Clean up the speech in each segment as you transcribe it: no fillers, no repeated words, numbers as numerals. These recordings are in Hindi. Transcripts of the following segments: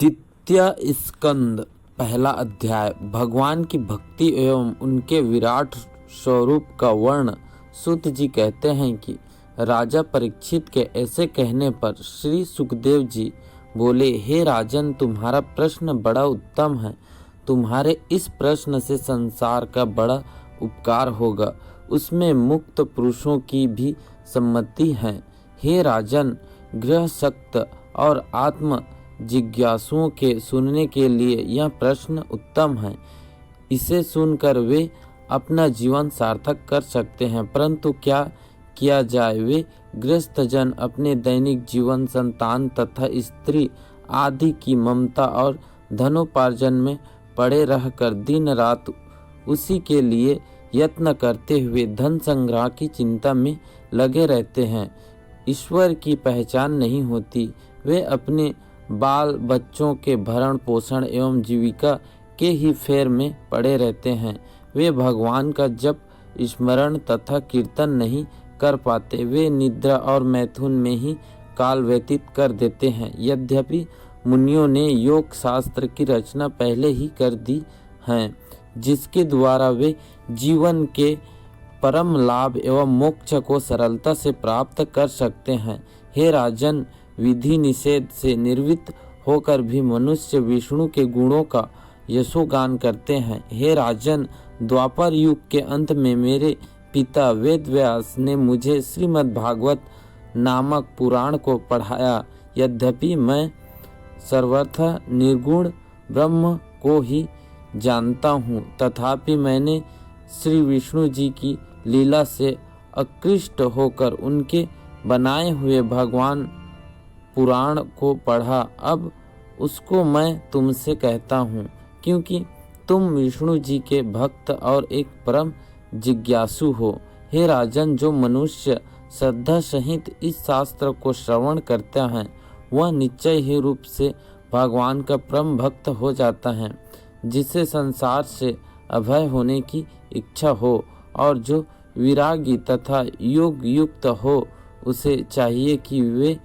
द्वितीय स्कंद पहला अध्याय। भगवान की भक्ति एवं उनके विराट स्वरूप का वर्ण। सूत जी कहते हैं कि राजा परीक्षित के ऐसे कहने पर श्री सुखदेव जी बोले, हे राजन, तुम्हारा प्रश्न बड़ा उत्तम है। तुम्हारे इस प्रश्न से संसार का बड़ा उपकार होगा। उसमें मुक्त पुरुषों की भी सम्मति है। हे राजन, गृहशक्त और आत्म जिज्ञासुओं के सुनने के लिए यह प्रश्न उत्तम है। इसे सुनकर वे अपना जीवन सार्थक कर सकते हैं। परंतु क्या किया जाए? वे गृहस्थजन अपने दैनिक जीवन, संतान तथा स्त्री आदि की ममता और धनोपार्जन में पड़े रहकर दिन रात उसी के लिए यत्न करते हुए धन संग्रह की चिंता में लगे रहते हैं। ईश्वर की पहचान नहीं होती। वे अपने बाल बच्चों के भरण पोषण एवं जीविका के ही फेर में पड़े रहते हैं। वे भगवान का जप, स्मरण तथा कीर्तन नहीं कर पाते। वे निद्रा और मैथुन में ही काल व्यतीत कर देते हैं। यद्यपि मुनियों ने योग शास्त्र की रचना पहले ही कर दी है, जिसके द्वारा वे जीवन के परम लाभ एवं मोक्ष को सरलता से प्राप्त कर सकते हैं। हे राजन, विधि निषेध से निर्वृत्त होकर भी मनुष्य विष्णु के गुणों का यशोगान करते हैं। हे राजन, द्वापर युग के अंत में मेरे पिता वेदव्यास ने मुझे श्रीमद् भागवत नामक पुराण को पढ़ाया। यद्यपि मैं सर्वथा निर्गुण ब्रह्म को ही जानता हूँ, तथापि मैंने श्री विष्णु जी की लीला से आकृष्ट होकर उनके बनाए हुए भगवान पुराण को पढ़ा। अब उसको मैं तुमसे कहता हूँ, क्योंकि तुम विष्णु जी के भक्त और एक परम जिज्ञासु हो। हे राजन, जो मनुष्य श्रद्धा सहित इस शास्त्र को श्रवण करता है, वह निश्चय ही रूप से भगवान का परम भक्त हो जाता है। जिसे संसार से अभय होने की इच्छा हो और जो विरागी तथा योग युक्त हो, उसे चाहिए कि वे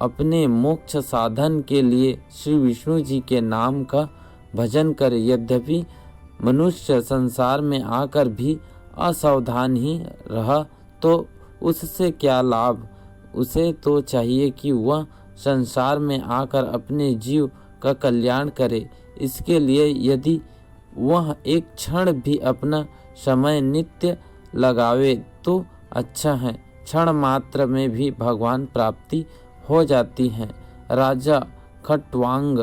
अपने मोक्ष साधन के लिए श्री विष्णु जी के नाम का भजन करे। यद्यपि मनुष्य संसार में आकर भी असावधान ही रहा तो उससे क्या लाभ? उसे तो चाहिए कि वह संसार में आकर अपने जीव का कल्याण करे। इसके लिए यदि वह एक क्षण भी अपना समय नित्य लगावे तो अच्छा है। क्षण मात्र में भी भगवान प्राप्ति हो जाती है। राजा खट्वांग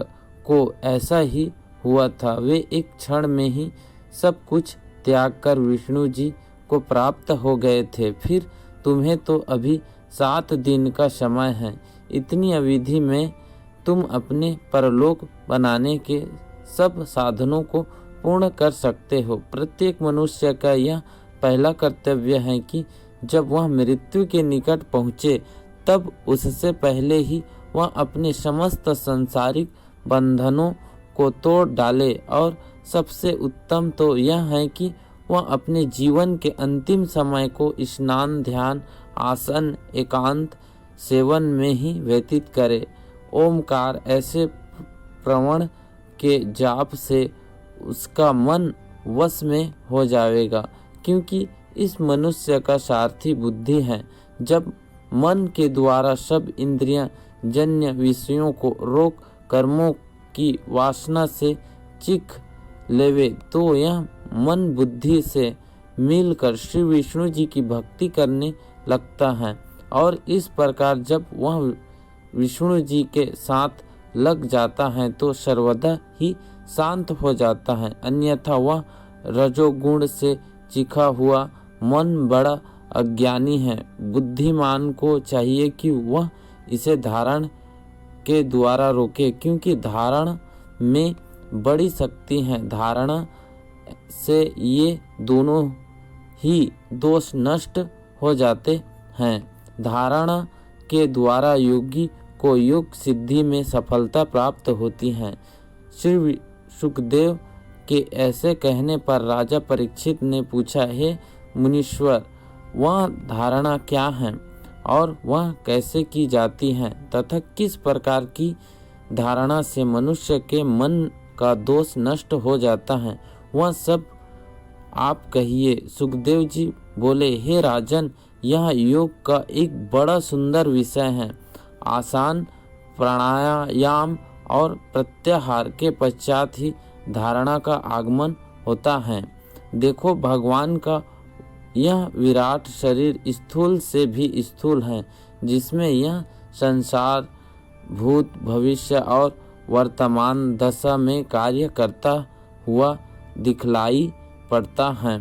को ऐसा ही हुआ था। वे एक क्षण में ही सब कुछ त्याग कर विष्णु जी को प्राप्त हो गए थे। फिर तुम्हें तो अभी 7 दिन का समय है। इतनी अवधि में तुम अपने परलोक बनाने के सब साधनों को पूर्ण कर सकते हो। प्रत्येक मनुष्य का यह पहला कर्तव्य है कि जब वह मृत्यु के निकट पहुँचे, तब उससे पहले ही वह अपने समस्त सांसारिक बंधनों को तोड़ डाले। और सबसे उत्तम तो यह है कि वह अपने जीवन के अंतिम समय को स्नान, ध्यान, आसन, एकांत सेवन में ही व्यतीत करे। ओमकार ऐसे प्रवण के जाप से उसका मन वश में हो जाएगा, क्योंकि इस मनुष्य का सारथी बुद्धि है। जब मन के द्वारा सब इंद्रियां जन्य विषयों को रोक कर्मों की वासना से चीख लेवे, तो यह मन बुद्धि से मिलकर श्री विष्णु जी की भक्ति करने लगता है। और इस प्रकार जब वह विष्णु जी के साथ लग जाता है तो सर्वदा ही शांत हो जाता है। अन्यथा वह रजोगुण से चिखा हुआ मन बड़ा अज्ञानी है। बुद्धिमान को चाहिए कि वह इसे धारण के द्वारा रोके, क्योंकि धारण में बड़ी शक्ति है। धारणा से ये दोनों ही दोष नष्ट हो जाते हैं। धारणा के द्वारा योगी को योग सिद्धि में सफलता प्राप्त होती है। श्री सुखदेव के ऐसे कहने पर राजा परीक्षित ने पूछा, हे मुनीश्वर, वह धारणा क्या है और वह कैसे की जाती है तथा किस प्रकार की धारणा से मनुष्य के मन का दोष नष्ट हो जाता है, वह सब आप कहिए। सुखदेव जी बोले, हे राजन, यह योग का एक बड़ा सुंदर विषय है। आसान प्राणायाम और प्रत्याहार के पश्चात ही धारणा का आगमन होता है। देखो, भगवान का यह विराट शरीर स्थूल से भी स्थूल है, जिसमें यह संसार भूत भविष्य और वर्तमान दशा में कार्य करता हुआ दिखलाई पड़ता है।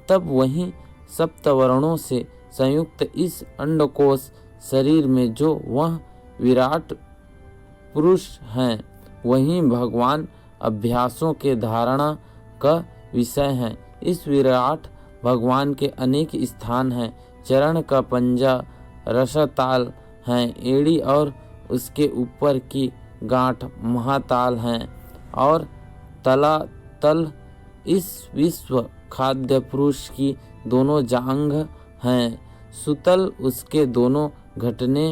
तब वहीं सप्तवर्णों से संयुक्त इस अंडकोश शरीर में जो वह विराट पुरुष हैं, वहीं भगवान अभ्यासों के धारणा का विषय है। इस विराट भगवान के अनेक स्थान हैं। चरण का पंजा रसताल हैं, एड़ी और उसके ऊपर की गांठ महाताल हैं और तलातल इस विश्व खाद्य पुरुष की दोनों जांघ हैं। सुतल उसके दोनों घटने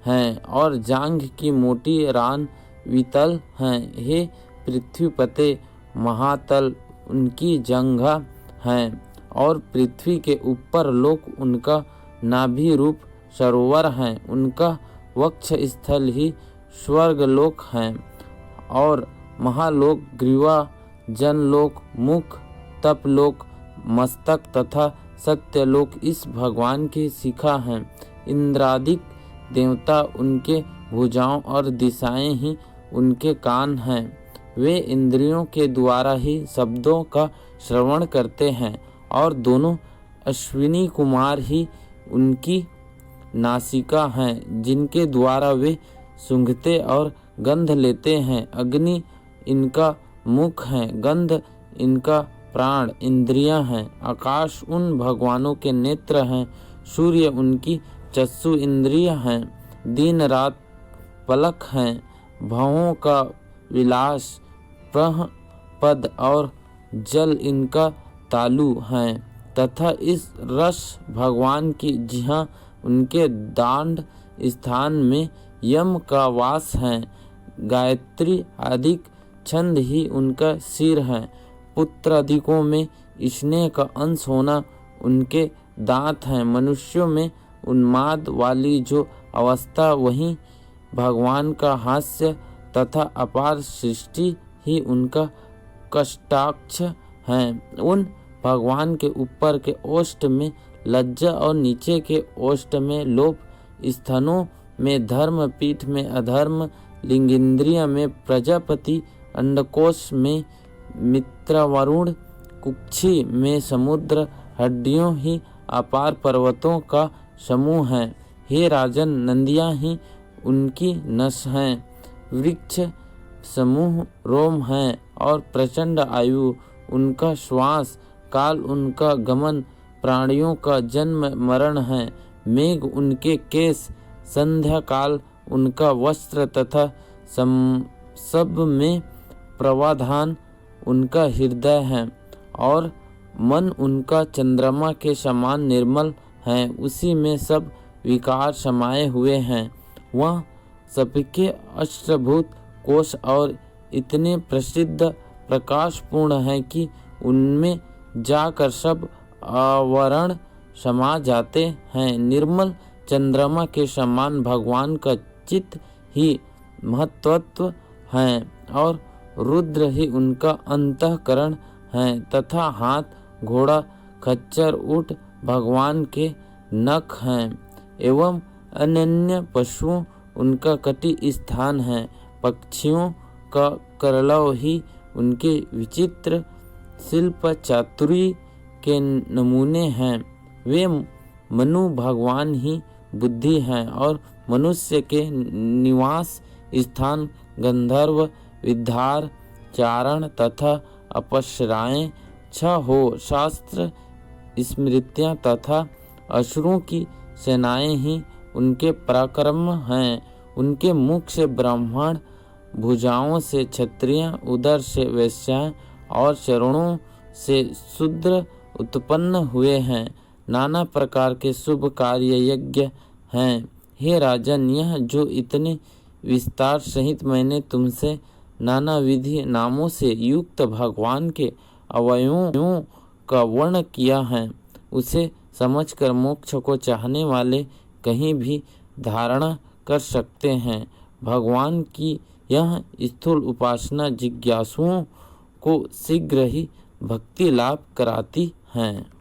हैं और जांघ की मोटी रान वितल हैं। हे पृथ्वीपते, महातल उनकी जंघा हैं और पृथ्वी के ऊपर लोक उनका नाभि रूप सरोवर हैं। उनका वक्ष स्थल ही स्वर्गलोक हैं और महालोक, ग्रीवा, जनलोक, मुख, तपलोक, मस्तक तथा सत्यलोक इस भगवान की शिखा हैं। इंद्रादिक देवता उनके भुजाओं और दिशाएं ही उनके कान हैं। वे इंद्रियों के द्वारा ही शब्दों का श्रवण करते हैं और दोनों अश्विनी कुमार ही उनकी नासिका हैं, जिनके द्वारा वे सूंघते और गंध लेते हैं। अग्नि इनका मुख है, गंध इनका प्राण इंद्रियां हैं। आकाश उन भगवानों के नेत्र हैं, सूर्य उनकी चक्षु इंद्रियां हैं। दिन रात पलक हैं, भवों का विलास प्रह पद और जल इनका तालु हैं तथा इस रस भगवान की जिहा उनके दांड स्थान में यम का वास है। गायत्री आदि छंद ही उनका सिर है। पुत्र अधिकों में स्नेह का अंश होना उनके दांत हैं। मनुष्यों में उन्माद वाली जो अवस्था, वहीं भगवान का हास्य तथा अपार सृष्टि ही उनका कष्टाक्ष है। उन भगवान के ऊपर के ओष्ठ में लज्जा और नीचे के ओष्ठ में लोभ, स्तनों में धर्म, पीठ में अधर्म, लिंगेंद्रिय में प्रजापति, अंडकोश में मित्रवरुण, कुक्षी में समुद्र, हड्डियों ही अपार पर्वतों का समूह है। हे राजन, नंदियां ही उनकी नस हैं, वृक्ष समूह रोम हैं और प्रचंड आयु उनका श्वास, काल उनका गमन, प्राणियों का जन्म मरण है। मेघ उनके केस, संध्या काल उनका वस्त्र तथा सब में प्रवाधान उनका हृदय है और मन उनका चंद्रमा के समान निर्मल है। उसी में सब विकार समाये हुए हैं। वह सबके अष्टभूत कोश और इतने प्रसिद्ध प्रकाशपूर्ण है कि उनमें जाकर सब आवरण समा जाते हैं। निर्मल चंद्रमा के समान भगवान का चित्त ही महत्वत्व है और रुद्र ही उनका अंतःकरण है तथा हाथ, घोड़ा, खच्चर, ऊंट भगवान के नख हैं एवं अन्य पशुओं उनका कटी स्थान है। पक्षियों का करलव ही उनके विचित्र शिल्प चातुरी के नमूने हैं। वे मनु भगवान ही बुद्धि हैं और मनुष्य के निवास स्थान गंधर्व, विद्धार, चारण तथा अपसराएं छ हो। शास्त्र स्मृतियां तथा असुरों की सेनाएं ही उनके पराक्रम हैं। उनके मुख से ब्राह्मण, भुजाओं से क्षत्रिय, उदर से वैश्य और चरणों से शूद्र उत्पन्न हुए हैं। नाना प्रकार के शुभ कार्य यज्ञ हैं। हे राजन, यह जो इतने विस्तार सहित मैंने तुमसे नाना विधि नामों से युक्त भगवान के अवयवों का वर्णन किया है, उसे समझकर मोक्ष को चाहने वाले कहीं भी धारणा कर सकते हैं। भगवान की यह स्थूल उपासना जिज्ञासुओं को शीघ्र ही भक्ति लाभ कराती है।